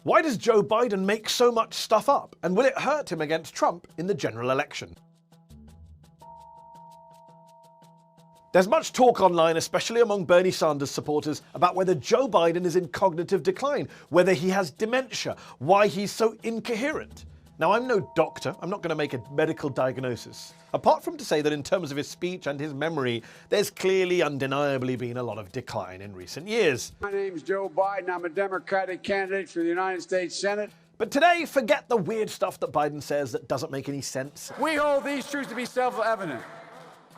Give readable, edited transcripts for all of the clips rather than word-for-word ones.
Why does Joe Biden make so much stuff up, and will it hurt him against Trump in the general election? There's much talk online, especially among Bernie Sanders supporters, about whether Joe Biden is in cognitive decline, whether he has dementia, why he's so incoherent. Now, I'm no doctor, I'm not going to make a medical diagnosis, apart from to say that in terms of his speech and his memory, there's clearly undeniably been a lot of decline in recent years. My name's Joe Biden, I'm a Democratic candidate for the United States Senate. But today, forget the weird stuff that Biden says that doesn't make any sense. We hold these truths to be self-evident.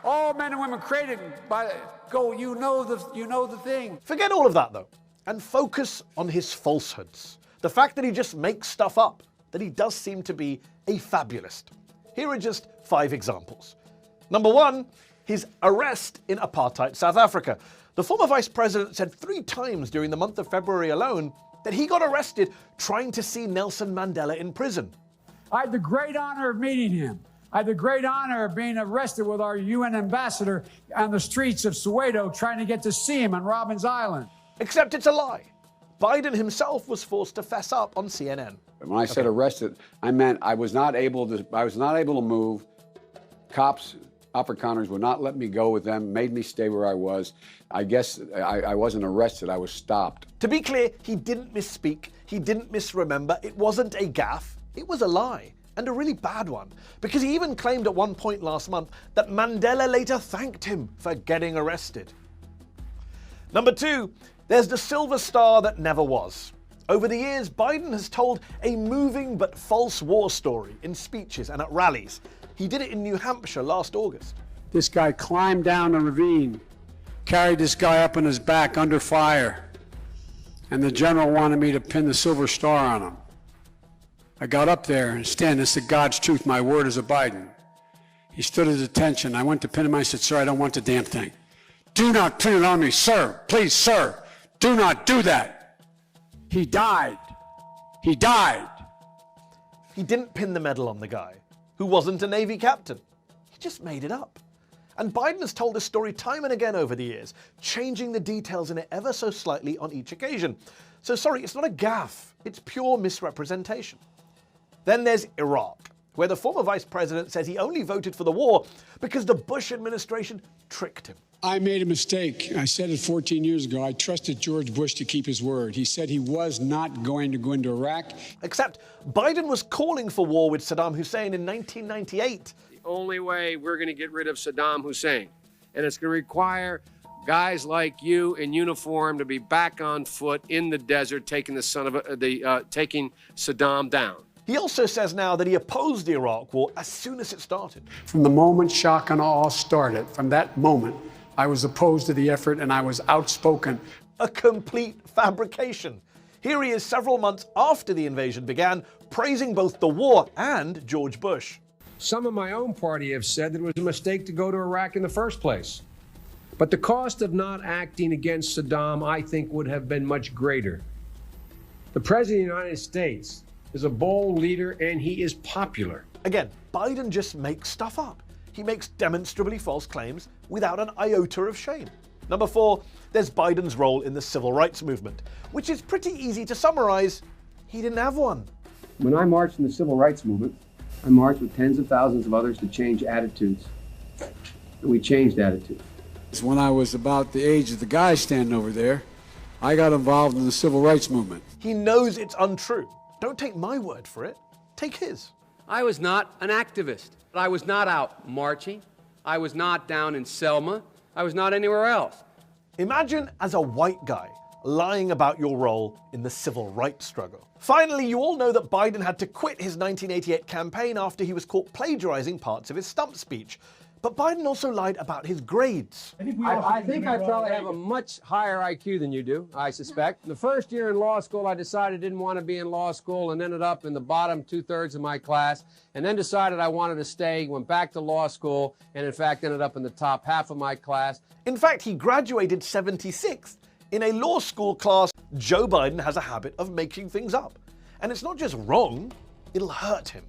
All men and women created by you know the thing. Forget all of that though, and focus on his falsehoods. The fact that he just makes stuff up, that he does seem to be a fabulist. Here are just 5 examples. Number 1, his arrest in apartheid South Africa. The former vice president said 3 times during the month of February alone that he got arrested trying to see Nelson Mandela in prison. I had the great honor of meeting him. I had the great honor of being arrested with our UN ambassador on the streets of Soweto trying to get to see him on Robbins Island. Except it's a lie. Biden himself was forced to fess up on CNN. When I said arrested, I meant I was not able to move. Cops, Afrikaners would not let me go with them, made me stay where I was. I guess I wasn't arrested, I was stopped. To be clear, he didn't misspeak, he didn't misremember, it wasn't a gaffe, it was a lie. And a really bad one, because he even claimed at one point last month that Mandela later thanked him for getting arrested. Number 2, there's the silver star that never was. Over the years, Biden has told a moving but false war story in speeches and at rallies. He did it in New Hampshire last August. This guy climbed down a ravine, carried this guy up on his back under fire, and the general wanted me to pin the silver star on him. I got up there and stand and said, God's truth, my word is a Biden. He stood at attention. I went to pin him. I said, sir, I don't want the damn thing. Do not pin it on me, sir. Please, sir. Do not do that. He died. He died. He didn't pin the medal on the guy, who wasn't a Navy captain. He just made it up. And Biden has told this story time and again over the years, changing the details in it ever so slightly on each occasion. So sorry, it's not a gaffe. It's pure misrepresentation. Then there's Iraq, where the former vice president says he only voted for the war because the Bush administration tricked him. I made a mistake. I said it 14 years ago. I trusted George Bush to keep his word. He said he was not going to go into Iraq. Except Biden was calling for war with Saddam Hussein in 1998. The only way we're going to get rid of Saddam Hussein, and it's going to require guys like you in uniform to be back on foot in the desert taking taking Saddam down. He also says now that he opposed the Iraq war as soon as it started. From the moment shock and awe started, from that moment, I was opposed to the effort and I was outspoken. A complete fabrication. Here he is several months after the invasion began, praising both the war and George Bush. Some of my own party have said that it was a mistake to go to Iraq in the first place. But the cost of not acting against Saddam, I think, would have been much greater. The President of the United States is a bold leader and he is popular. Again, Biden just makes stuff up. He makes demonstrably false claims without an iota of shame. Number 4, there's Biden's role in the civil rights movement, which is pretty easy to summarize. He didn't have one. When I marched in the civil rights movement, I marched with tens of thousands of others to change attitudes. And we changed attitudes. When I was about the age of the guy standing over there, I got involved in the civil rights movement. He knows it's untrue. Don't take my word for it. Take his. I was not an activist. I was not out marching. I was not down in Selma. I was not anywhere else. Imagine as a white guy lying about your role in the civil rights struggle. Finally, you all know that Biden had to quit his 1988 campaign after he was caught plagiarizing parts of his stump speech. But Biden also lied about his grades. I think I probably have a much higher IQ than you do, I suspect. The first year in law school, I decided I didn't want to be in law school and ended up in the bottom 2/3 of my class, and then decided I wanted to stay, went back to law school, and in fact ended up in the top half of my class. In fact, he graduated 76th in a law school class. Joe Biden has a habit of making things up. And it's not just wrong, it'll hurt him.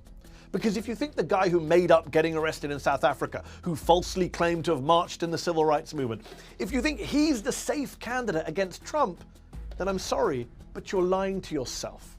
Because if you think the guy who made up getting arrested in South Africa, who falsely claimed to have marched in the civil rights movement, if you think he's the safe candidate against Trump, then I'm sorry, but you're lying to yourself.